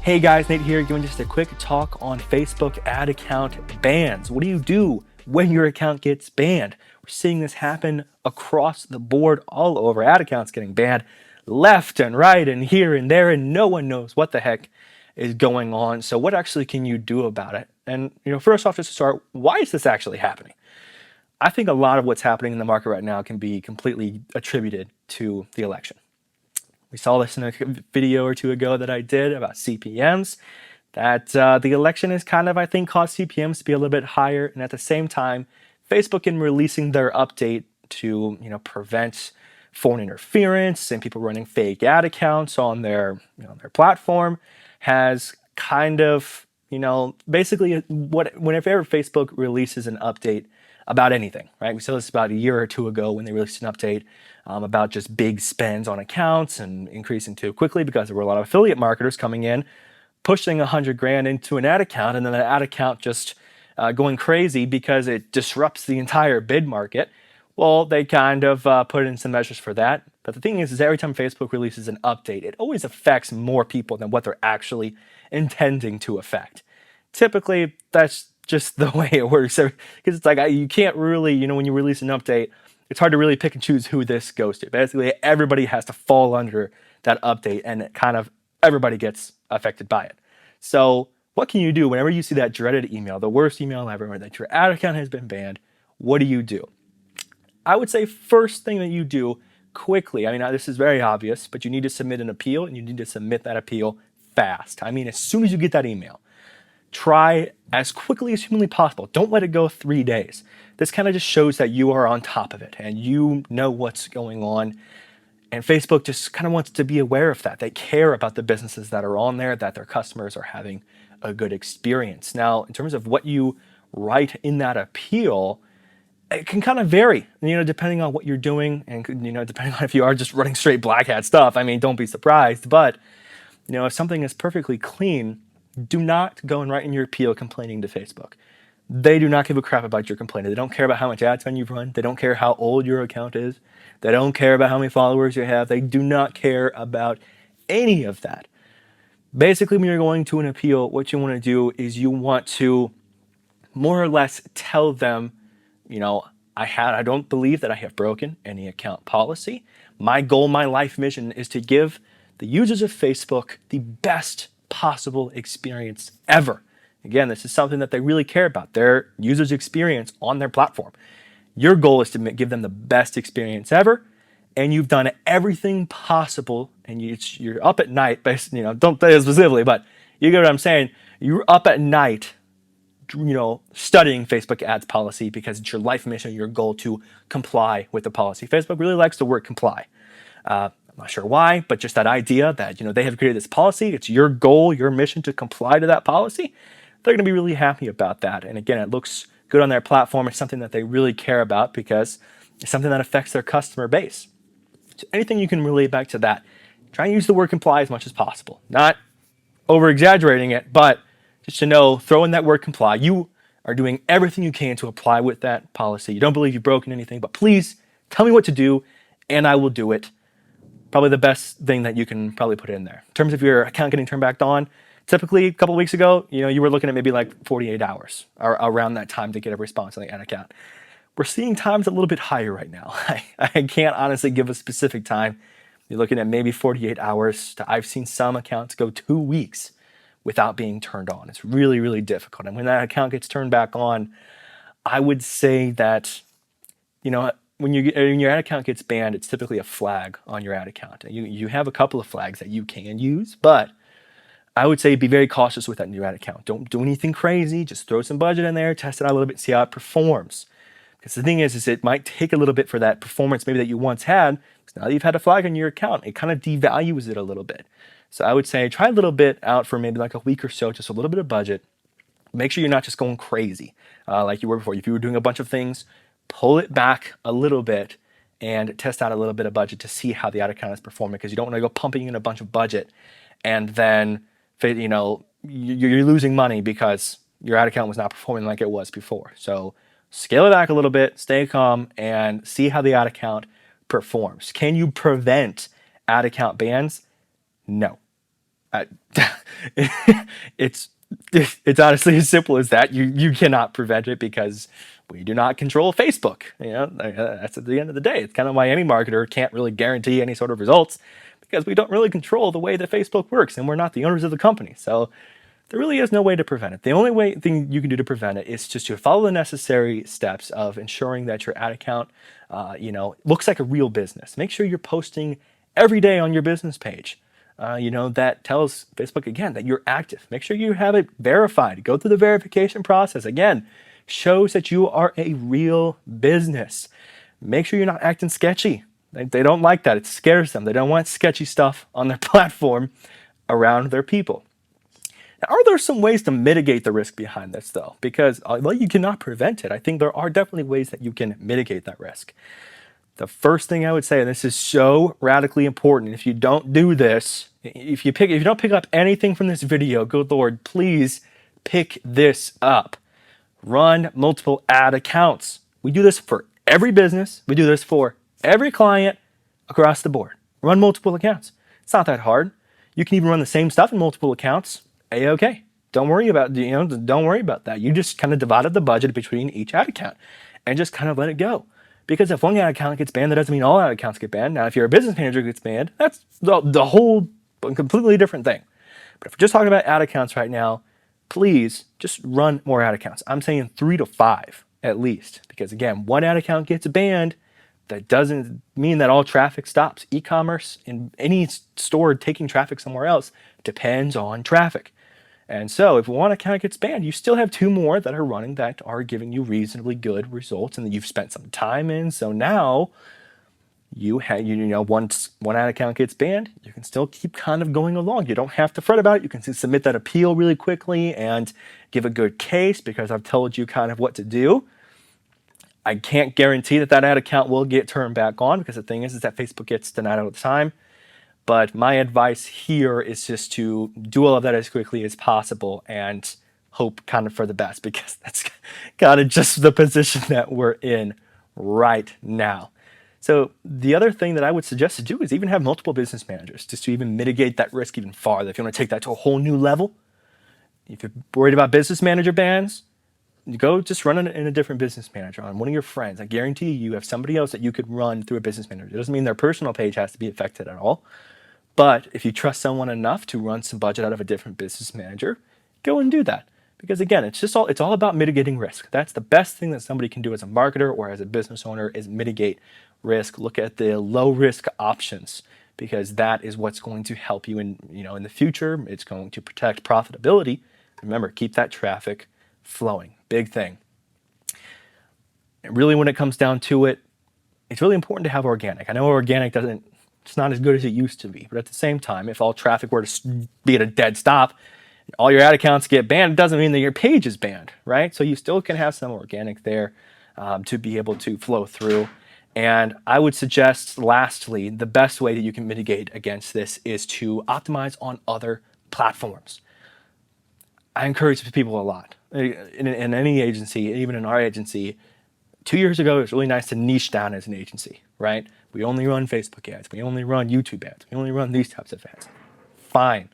Hey guys, Nate here, giving just a quick talk on Facebook ad account bans. What do you do when your account gets banned? We're seeing this happen across the board, all over. Ad accounts getting banned left and right and here and there, and no one knows what the heck is going on. So what actually can you do about it? And first off, just to start, why is this actually happening? I think a lot of what's happening in the market right now can be completely attributed to the election. We saw this in a video or two ago that I did about CPMs, that the election has kind of, I think, caused CPMs to be a little bit higher. And at the same time, Facebook, in releasing their update to prevent foreign interference and people running fake ad accounts on their platform, has kind of basically whenever Facebook releases an update about anything, right? We saw this about a year or two ago when they released an update about just big spends on accounts and increasing too quickly because there were a lot of affiliate marketers coming in, pushing 100 grand into an ad account, and then the ad account just going crazy because it disrupts the entire bid market. Well, they kind of put in some measures for that. But the thing is every time Facebook releases an update, it always affects more people than what they're actually intending to affect. Typically, that's just the way it works. Because it's like you can't really, when you release an update, it's hard to really pick and choose who this goes to. Basically, everybody has to fall under that update, and it kind of everybody gets affected by it. So what can you do whenever you see that dreaded email, the worst email ever, that your ad account has been banned? What do you do? I would say first thing that you do quickly, this is very obvious, but you need to submit an appeal, and you need to submit that appeal fast. As soon as you get that email, try as quickly as humanly possible. Don't let it go 3 days. This kind of just shows that you are on top of it and you know what's going on. And Facebook just kind of wants to be aware of that. They care about the businesses that are on there, that their customers are having a good experience. Now, in terms of what you write in that appeal, it can kind of vary, depending on what you're doing and, depending on if you are just running straight black hat stuff. Don't be surprised. But, if something is perfectly clean, do not go and write in your appeal complaining to Facebook. They do not give a crap about your complaint. They don't care about how much ad spend you've run. They don't care how old your account is. They don't care about how many followers you have. They do not care about any of that. Basically, when you're going to an appeal, what you want to do is you want to more or less tell them, I don't believe that I have broken any account policy. My goal, my life mission is to give the users of Facebook the best possible experience ever. Again, this is something that they really care about, their users' experience on their platform. Your goal is to give them the best experience ever, and you've done everything possible, and you're up at night, don't say it specifically, but you get what I'm saying. You're up at night, studying Facebook ads policy because it's your life mission, your goal to comply with the policy. Facebook really likes the word comply. I'm not sure why, but just that idea that, they have created this policy. It's your goal, your mission to comply to that policy. They're going to be really happy about that. And again, it looks good on their platform. It's something that they really care about because it's something that affects their customer base. So anything you can relate back to that, try and use the word comply as much as possible. Not over exaggerating it, but just to throw in that word comply. You are doing everything you can to apply with that policy. You don't believe you've broken anything, but please tell me what to do and I will do it. Probably the best thing that you can probably put in there. In terms of your account getting turned back on, typically a couple of weeks ago, you were looking at maybe like 48 hours or around that time to get a response on the ad account. We're seeing times a little bit higher right now. I can't honestly give a specific time. You're looking at maybe 48 hours. I've seen some accounts go 2 weeks without being turned on. It's really, really difficult. And when that account gets turned back on, I would say that, when your ad account gets banned, it's typically a flag on your ad account. You have a couple of flags that you can use, but I would say be very cautious with that new ad account. Don't do anything crazy. Just throw some budget in there, test it out a little bit, see how it performs. Because the thing is it might take a little bit for that performance maybe that you once had. Because now that you've had a flag on your account, it kind of devalues it a little bit. So I would say try a little bit out for maybe like a week or so, just a little bit of budget. Make sure you're not just going crazy like you were before. If you were doing a bunch of things, pull it back a little bit and test out a little bit of budget to see how the ad account is performing, because you don't want to go pumping in a bunch of budget and then you're losing money because your ad account was not performing like it was before. So scale it back a little bit, stay calm, and see how the ad account performs. Can you prevent ad account bans? No. I, it's it's honestly as simple as that. You cannot prevent it because we do not control Facebook. That's at the end of the day. It's kind of why any marketer can't really guarantee any sort of results, because we don't really control the way that Facebook works, and we're not the owners of the company. So there really is no way to prevent it. The only thing you can do to prevent it is just to follow the necessary steps of ensuring that your ad account, looks like a real business. Make sure you're posting every day on your business page. That tells Facebook again that you're active. Make sure you have it verified. Go through the verification process. Again, shows that you are a real business. Make sure you're not acting sketchy. They don't like that. It scares them. They don't want sketchy stuff on their platform around their people. Now, are there some ways to mitigate the risk behind this, though? Because although you cannot prevent it, I think there are definitely ways that you can mitigate that risk. The first thing I would say, and this is so radically important, if you don't do this, if you don't pick up anything from this video, good Lord, please pick this up. Run multiple ad accounts. We do this for every business. We do this for every client across the board. Run multiple accounts. It's not that hard. You can even run the same stuff in multiple accounts. A-okay. Don't worry about that. You just kind of divided the budget between each ad account and just kind of let it go. Because if one ad account gets banned, that doesn't mean all ad accounts get banned. Now, if your business manager gets banned, that's the whole completely different thing. But if we're just talking about ad accounts right now, please just run more ad accounts. I'm saying 3 to 5 at least. Because again, one ad account gets banned, that doesn't mean that all traffic stops. E-commerce and any store taking traffic somewhere else depends on traffic. And so if one account gets banned, you still have 2 more that are running that are giving you reasonably good results and that you've spent some time in. So now once one ad account gets banned, you can still keep kind of going along. You don't have to fret about it. You can submit that appeal really quickly and give a good case because I've told you kind of what to do. I can't guarantee that ad account will get turned back on, because the thing is that Facebook gets denied all the time. But my advice here is just to do all of that as quickly as possible and hope kind of for the best, because that's kind of just the position that we're in right now. So the other thing that I would suggest to do is even have multiple business managers, just to even mitigate that risk even farther. If you want to take that to a whole new level, if you're worried about business manager bans, you go just run it in a different business manager on one of your friends. I guarantee you have somebody else that you could run through a business manager. It doesn't mean their personal page has to be affected at all. But if you trust someone enough to run some budget out of a different business manager, go and do that. Because again, it's all about mitigating risk. That's the best thing that somebody can do as a marketer or as a business owner, is mitigate risk. Look at the low risk options, because that is what's going to help you in the future. It's going to protect profitability. Remember, keep that traffic flowing. Big thing. And really, when it comes down to it, it's really important to have organic. I know organic it's not as good as it used to be, but at the same time, if all traffic were to be at a dead stop, all your ad accounts get banned, it doesn't mean that your page is banned, right? So you still can have some organic there to be able to flow through. And I would suggest, lastly, the best way that you can mitigate against this is to optimize on other platforms. I encourage people a lot. In any agency, even in our agency, 2 years ago, it was really nice to niche down as an agency, right? We only run Facebook ads. We only run YouTube ads. We only run these types of ads. Fine.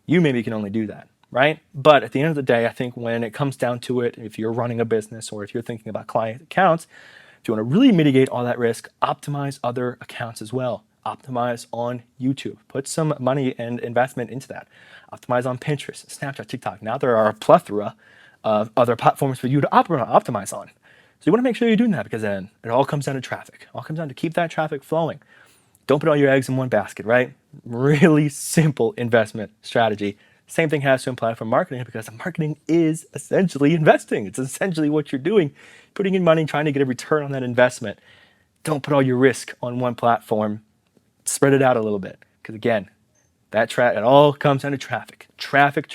You maybe can only do that, right? But at the end of the day, I think when it comes down to it, if you're running a business or if you're thinking about client accounts, if you want to really mitigate all that risk, optimize other accounts as well. Optimize on YouTube. Put some money and investment into that. Optimize on Pinterest, Snapchat, TikTok. Now there are a plethora of other platforms for you to optimize on. So you want to make sure you're doing that, because then it all comes down to traffic. It all comes down to keep that traffic flowing. Don't put all your eggs in one basket, right? Really simple investment strategy. Same thing has to apply for marketing, because marketing is essentially investing. It's essentially what you're doing, putting in money, trying to get a return on that investment. Don't put all your risk on one platform. Spread it out a little bit, because again, it all comes down to traffic. Traffic.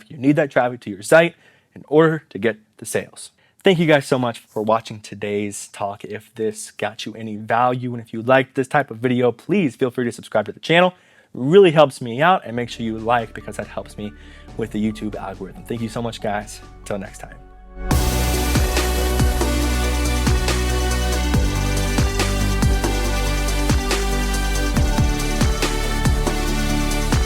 You need that traffic to your site in order to get the sales. Thank you guys so much for watching today's talk. If this got you any value, and if you like this type of video, please feel free to subscribe to the channel. It really helps me out, and make sure you like, because that helps me with the YouTube algorithm. Thank you so much, guys. Until next time.